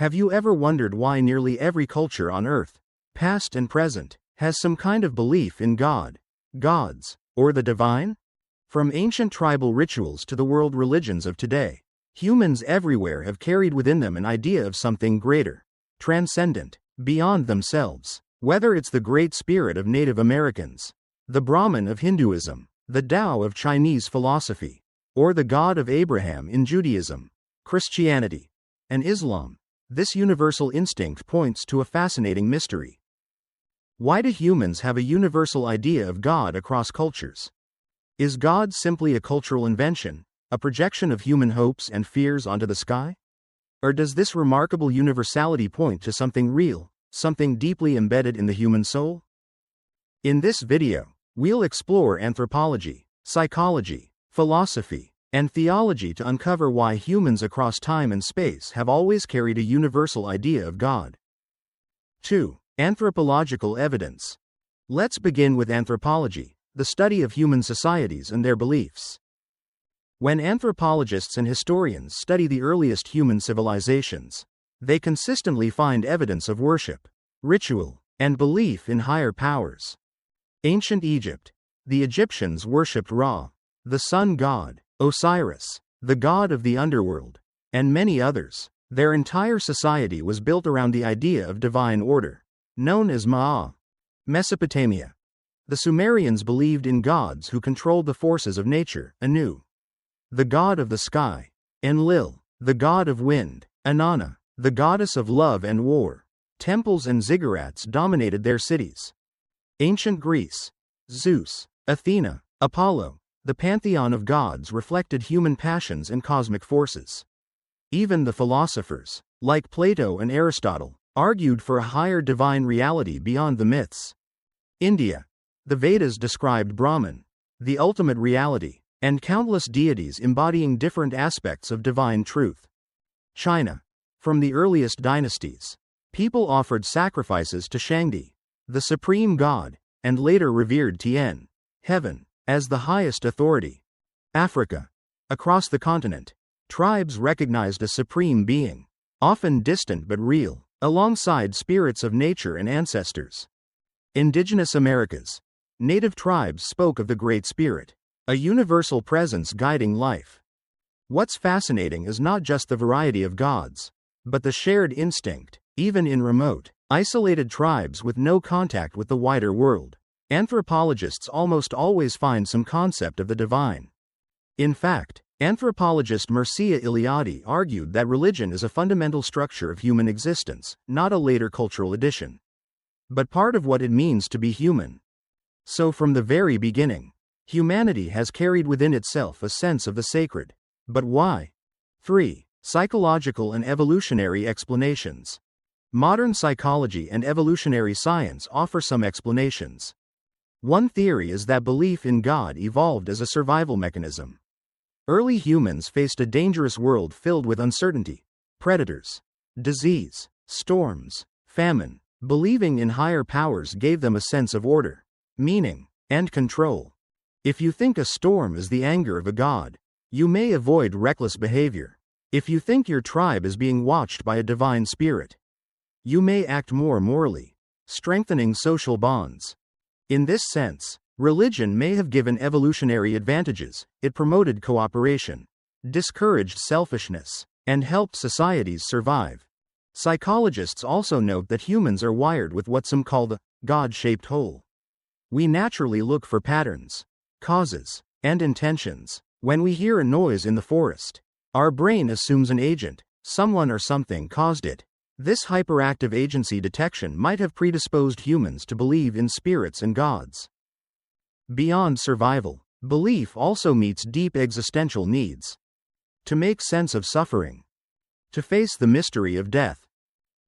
Have you ever wondered why nearly every culture on Earth, past and present, has some kind of belief in God, gods, or the divine? From ancient tribal rituals to the world religions of today, humans everywhere have carried within them an idea of something greater, transcendent, beyond themselves. Whether it's the Great Spirit of Native Americans, the Brahman of Hinduism, the Tao of Chinese philosophy, or the God of Abraham in Judaism, Christianity, and Islam, this universal instinct points to a fascinating mystery. Why do humans have a universal idea of God across cultures? Is God simply a cultural invention, a projection of human hopes and fears onto the sky? Or does this remarkable universality point to something real, something deeply embedded in the human soul? In this video, we'll explore anthropology, psychology, philosophy, and theology to uncover why humans across time and space have always carried a universal idea of God. 2. Anthropological evidence. Let's begin with anthropology, the study of human societies and their beliefs. When anthropologists and historians study the earliest human civilizations, they consistently find evidence of worship, ritual, and belief in higher powers. Ancient Egypt. The Egyptians worshipped Ra, the sun god, Osiris, the god of the underworld, and many others. Their entire society was built around the idea of divine order, known as Ma'at. Mesopotamia. The Sumerians believed in gods who controlled the forces of nature, Anu, the god of the sky, Enlil, the god of wind, Inanna, the goddess of love and war. Temples and ziggurats dominated their cities. Ancient Greece. Zeus, Athena, Apollo, the pantheon of gods reflected human passions and cosmic forces. Even the philosophers, like Plato and Aristotle, argued for a higher divine reality beyond the myths. India. The Vedas described Brahman, the ultimate reality, and countless deities embodying different aspects of divine truth. China. From the earliest dynasties, people offered sacrifices to Shangdi, the supreme god, and later revered Tian, heaven, as the highest authority. Africa. Across the continent, tribes recognized a supreme being, often distant but real, alongside spirits of nature and ancestors. Indigenous Americas. Native tribes spoke of the Great Spirit, a universal presence guiding life. What's fascinating is not just the variety of gods, but the shared instinct. Even in remote, isolated tribes with no contact with the wider world, anthropologists almost always find some concept of the divine. In fact, anthropologist Mircea Eliade argued that religion is a fundamental structure of human existence, not a later cultural addition, but part of what it means to be human. So from the very beginning, humanity has carried within itself a sense of the sacred. But why? 3. Psychological and evolutionary explanations. Modern psychology and evolutionary science offer some explanations. One theory is that belief in God evolved as a survival mechanism. Early humans faced a dangerous world filled with uncertainty, predators, disease, storms, famine. Believing in higher powers gave them a sense of order, meaning, and control. If you think a storm is the anger of a god, you may avoid reckless behavior. If you think your tribe is being watched by a divine spirit, you may act more morally, strengthening social bonds. In this sense, religion may have given evolutionary advantages. It promoted cooperation, discouraged selfishness, and helped societies survive. Psychologists also note that humans are wired with what some call the God-shaped hole. We naturally look for patterns, causes, and intentions. When we hear a noise in the forest, our brain assumes an agent, someone or something caused it. This hyperactive agency detection might have predisposed humans to believe in spirits and gods. Beyond survival, belief also meets deep existential needs. To make sense of suffering, to face the mystery of death,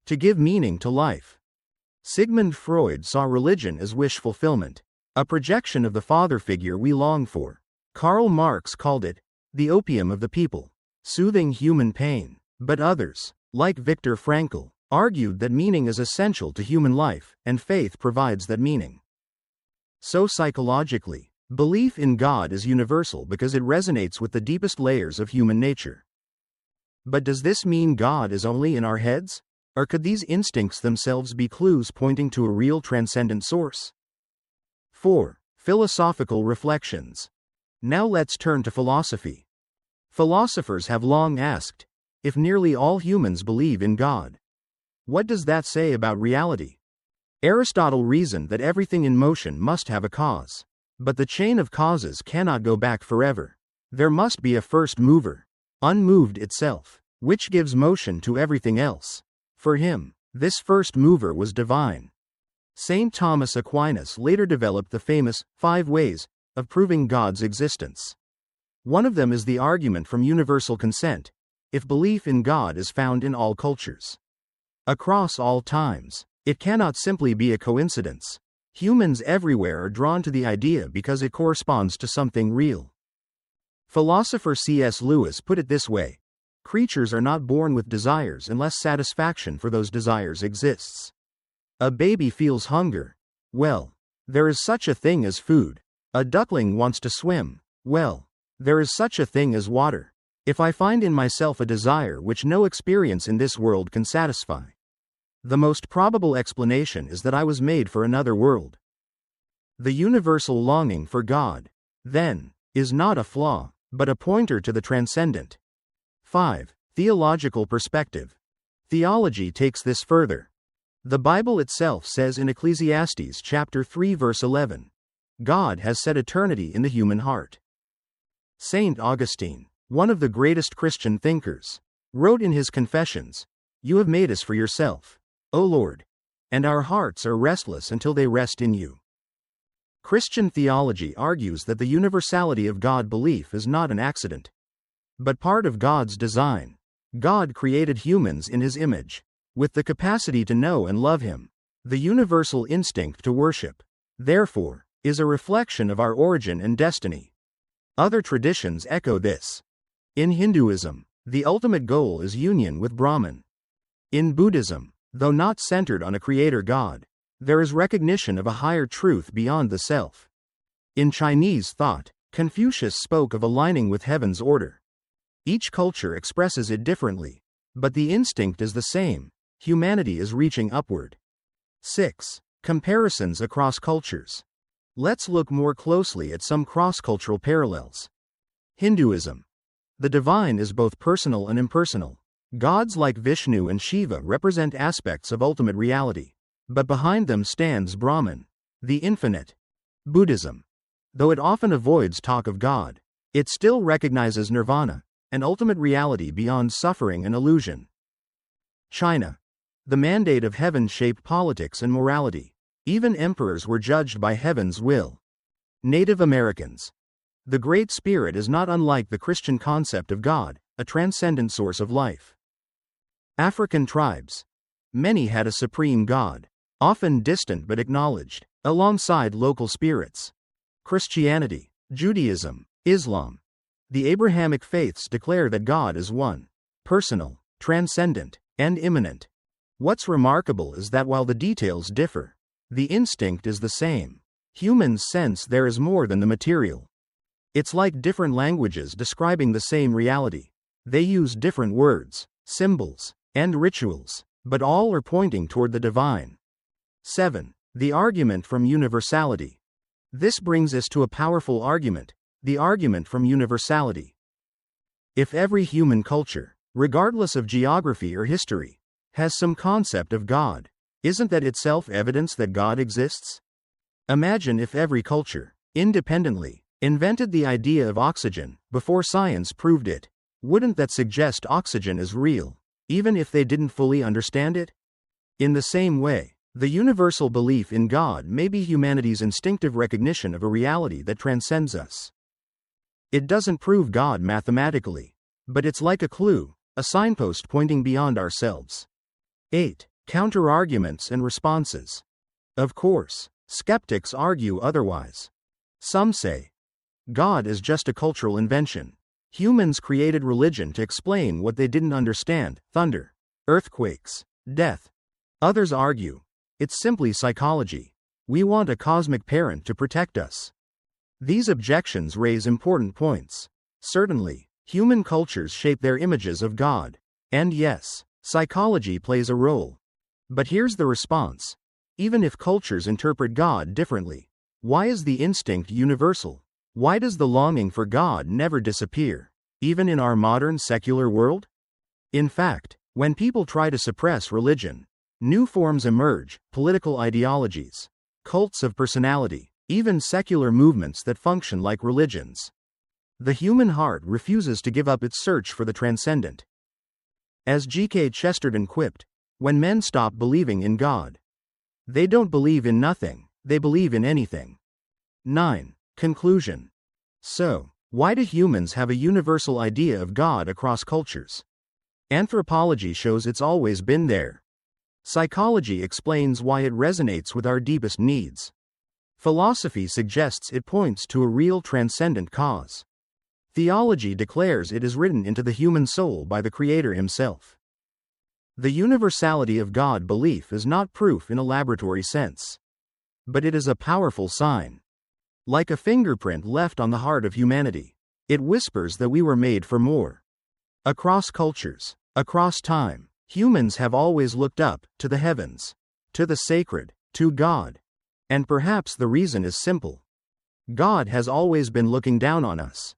to give meaning to life. Sigmund Freud saw religion as wish fulfillment, a projection of the father figure we long for. Karl Marx called it the opium of the people, soothing human pain. But others, like Viktor Frankl, argued that meaning is essential to human life, and faith provides that meaning. So psychologically, belief in God is universal because it resonates with the deepest layers of human nature. But does this mean God is only in our heads? Or could these instincts themselves be clues pointing to a real transcendent source? 4. Philosophical reflections. Now let's turn to philosophy. Philosophers have long asked, if nearly all humans believe in God, what does that say about reality? Aristotle reasoned that everything in motion must have a cause. But the chain of causes cannot go back forever. There must be a first mover, unmoved itself, which gives motion to everything else. For him, this first mover was divine. Saint Thomas Aquinas later developed the famous 5 ways of proving God's existence. One of them is the argument from universal consent, if belief in God is found in all cultures, across all times, it cannot simply be a coincidence. Humans everywhere are drawn to the idea because it corresponds to something real. Philosopher C.S. Lewis put it this way: creatures are not born with desires unless satisfaction for those desires exists. A baby feels hunger. Well, there is such a thing as food. A duckling wants to swim. Well, there is such a thing as water. If I find in myself a desire which no experience in this world can satisfy, the most probable explanation is that I was made for another world. The universal longing for God, then, is not a flaw, but a pointer to the transcendent. 5. Theological perspective. Theology takes this further. The Bible itself says in Ecclesiastes chapter 3 verse 11, God has set eternity in the human heart. Saint Augustine, one of the greatest Christian thinkers, wrote in his Confessions, "You have made us for yourself, O Lord, and our hearts are restless until they rest in you." Christian theology argues that the universality of God belief is not an accident, but part of God's design. God created humans in His image, with the capacity to know and love Him. The universal instinct to worship, therefore, is a reflection of our origin and destiny. Other traditions echo this. In Hinduism, the ultimate goal is union with Brahman. In Buddhism, though not centered on a creator God, there is recognition of a higher truth beyond the self. In Chinese thought, Confucius spoke of aligning with heaven's order. Each culture expresses it differently, but the instinct is the same: humanity is reaching upward. 6. Comparisons across cultures. Let's look more closely at some cross-cultural parallels. Hinduism. The divine is both personal and impersonal. Gods like Vishnu and Shiva represent aspects of ultimate reality, but behind them stands Brahman, the infinite. Buddhism. Though it often avoids talk of God, it still recognizes nirvana, an ultimate reality beyond suffering and illusion. China. The mandate of heaven shaped politics and morality. Even emperors were judged by heaven's will. Native Americans. The Great Spirit is not unlike the Christian concept of God, a transcendent source of life. African tribes. Many had a supreme God, often distant but acknowledged, alongside local spirits. Christianity, Judaism, Islam. The Abrahamic faiths declare that God is one, personal, transcendent, and immanent. What's remarkable is that while the details differ, the instinct is the same. Humans sense there is more than the material. It's like different languages describing the same reality. They use different words, symbols, and rituals, but all are pointing toward the divine. 7. The argument from universality. This brings us to a powerful argument, the argument from universality. If every human culture, regardless of geography or history, has some concept of God, isn't that itself evidence that God exists? Imagine if every culture, independently, invented the idea of oxygen before science proved it. Wouldn't that suggest oxygen is real, even if they didn't fully understand it? In the same way, the universal belief in God may be humanity's instinctive recognition of a reality that transcends us. It doesn't prove God mathematically, but it's like a clue, a signpost pointing beyond ourselves. 8. Counter-arguments and responses. Of course, skeptics argue otherwise. Some say, God is just a cultural invention. Humans created religion to explain what they didn't understand: thunder, earthquakes, death. Others argue, it's simply psychology. We want a cosmic parent to protect us. These objections raise important points. Certainly, Human cultures shape their images of God. And yes, psychology plays a role. But here's the response. Even if cultures interpret God differently, why is the instinct universal? Why does the longing for God never disappear, even in our modern secular world? In fact, when people try to suppress religion, new forms emerge: political ideologies, cults of personality, even secular movements that function like religions. The human heart refuses to give up its search for the transcendent. As G.K. Chesterton quipped, when men stop believing in God, they don't believe in nothing, they believe in anything. 9. Conclusion. So, why do humans have a universal idea of God across cultures? Anthropology shows it's always been there. Psychology explains why it resonates with our deepest needs. Philosophy suggests it points to a real transcendent cause. Theology declares it is written into the human soul by the Creator Himself. The universality of God belief is not proof in a laboratory sense, but it is a powerful sign. Like a fingerprint left on the heart of humanity, it whispers that we were made for more. Across cultures, across time, humans have always looked up to the heavens, to the sacred, to God. And perhaps the reason is simple. God has always been looking down on us.